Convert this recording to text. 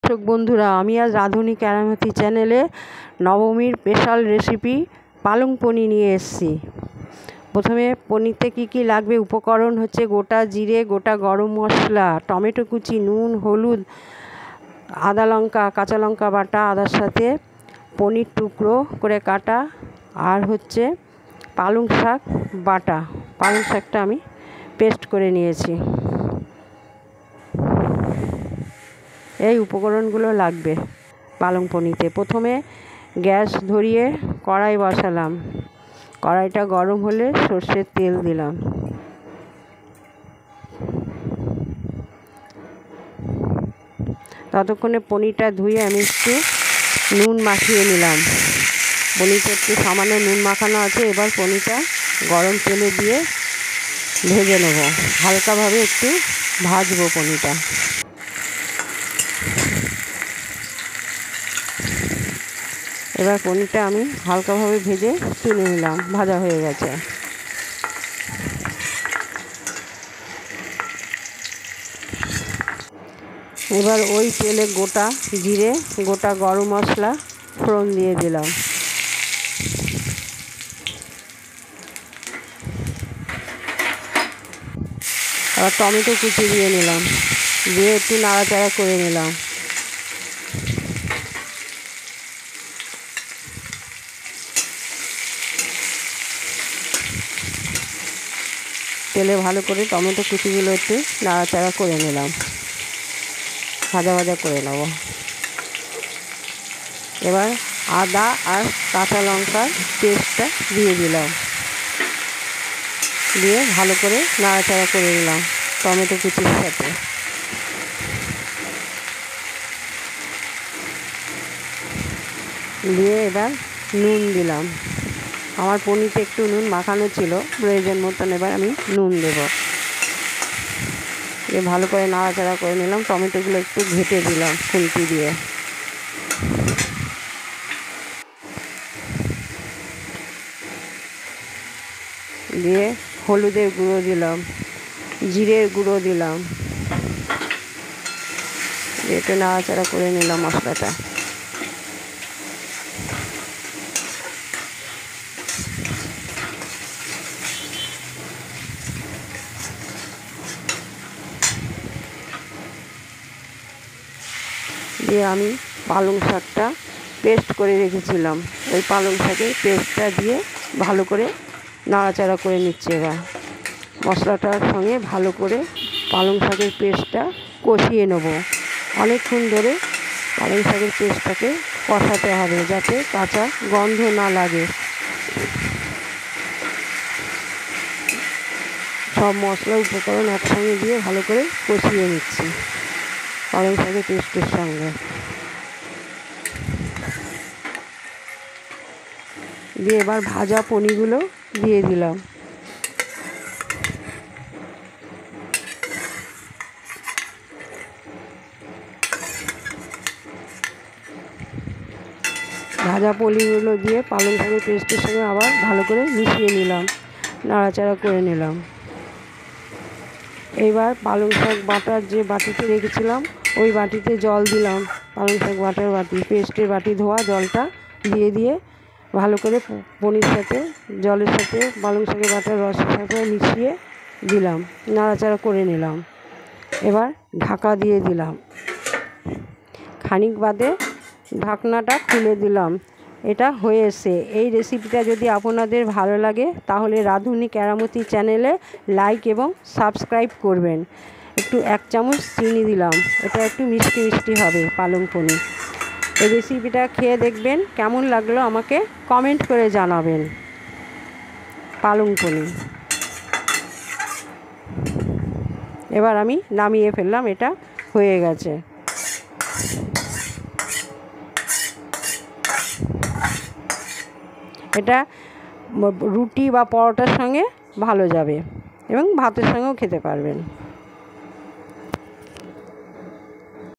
দর্শক বন্ধুরা, আমি আজ রাঁধুনি কেরামতি চ্যানেলে নবমীর স্পেশাল রেসিপি পালং পনির নিয়ে এসেছি। প্রথমে পনিরতে কী লাগবে উপকরণ হচ্ছে গোটা জিরে, গোটা গরম মশলা, টমেটো কুচি, নুন, হলুদ, আদা লঙ্কা, কাঁচা লঙ্কা বাটা, আদার সাথে পনির টুকরো করে কাটা, আর হচ্ছে পালং শাক বাটা। পালং শাকটা আমি পেস্ট করে নিয়েছি। এই উপকরণগুলো লাগবে পালং পনিরতে। প্রথমে গ্যাস ধরিয়ে কড়াই বসালাম। কড়াইটা গরম হলে সর্ষের তেল দিলাম। ততক্ষণে পনিরটা ধুয়ে আমি একটু নুন মাখিয়ে নিলাম। পনিরটা একটু সামান্য নুন মাখানো আছে। এবার পনিরটা গরম তেলে দিয়ে ভেজে নেব। হালকাভাবে একটু ভাজবো পনিরটা। এবার পনিরটা আমি হালকাভাবে ভেজে তুলে নিলাম। ভাজা হয়ে গেছে। এবার ওই তেলে গোটা জিরে, গোটা গরম মশলা ফোড়ন দিয়ে দিলাম। আবার টমেটো কুচি দিয়ে নিলাম, দিয়ে একটু নাড়াচাড়া করে নিলাম। তেলে ভালো করে টমেটো কুচিগুলো একটু নাড়াচাড়া করে নিলাম, ভাজা ভাজা করে নেব। এবার আদা আর কাঁচা লঙ্কার পেস্টটা দিয়ে দিলাম, দিয়ে ভালো করে নাড়াচাড়া করে নিলাম টমেটো কুচির সাথে। দিয়ে এবার নুন দিলাম। আমার পনিরতে একটু নুন মাখানো ছিল, প্রয়োজন মতন এবার আমি নুন দেব। দিয়ে ভালো করে নাড়াচাড়া করে নিলাম। টমেটোগুলো একটু ঘেঁটে দিলাম খুন্তি দিয়ে। দিয়ে হলুদের গুঁড়ো দিলাম, জিরের গুঁড়ো দিলাম, একটু নাড়াচাড়া করে নিলাম মশলাটা। দিয়ে আমি পালং শাকটা পেস্ট করে রেখেছিলাম, ওই পালং শাকের পেস্টটা দিয়ে ভালো করে নাড়াচাড়া করে নিচ্ছি। এবার মশলাটার সঙ্গে ভালো করে পালং শাকের পেস্টটা কষিয়ে নেব। অনেকক্ষণ ধরে পালং শাকের পেস্টটাকে কষাতে হবে, যাতে কাঁচা গন্ধ না লাগে। সব মশলা উপকরণ একসঙ্গে দিয়ে ভালো করে কষিয়ে নিচ্ছি পালং শাকের পেস্টের সঙ্গে। দিয়ে এবার ভাজা পনিরগুলো দিয়ে দিলাম। ভাজা পনিরগুলো দিয়ে পালং শাকের পেস্টের সঙ্গে আবার ভালো করে মিশিয়ে নিলাম, নাড়াচাড়া করে নিলাম। এইবার পালং শাক বাটার যে বাটিতে রেখেছিলাম ওই বাটিতে জল দিলাম। পালং শাক বাটার বাটি, পেস্টের বাটি ধোয়া জলটা দিয়ে ভালো করে পনির সাথে জলের সাথে পালং শাকের বাটার রসের সাথে মিশিয়ে দিলাম, নাড়াচাড়া করে নিলাম। এবার ঢাকা দিয়ে দিলাম। খানিক বাদে ঢাকনাটা খুলে দিলাম। এটা হয়ে এসে এই রেসিপিটা যদি আপনাদের ভালো লাগে তাহলে রাঁধুনি কেরামতি চ্যানেলে লাইক এবং সাবস্ক্রাইব করবেন। একটু 1 চামচ চিনি দিলাম, এটা একটু মিষ্টি মিষ্টি হবে পালং পনির। এই রেসিপিটা খেয়ে দেখবেন, কেমন লাগলো আমাকে কমেন্ট করে জানাবেন। পালং পনির এবার আমি নামিয়ে ফেললাম, এটা হয়ে গেছে। এটা রুটি বা পরোটার সঙ্গে ভালো যাবে এবং ভাতের সঙ্গেও খেতে পারবেন।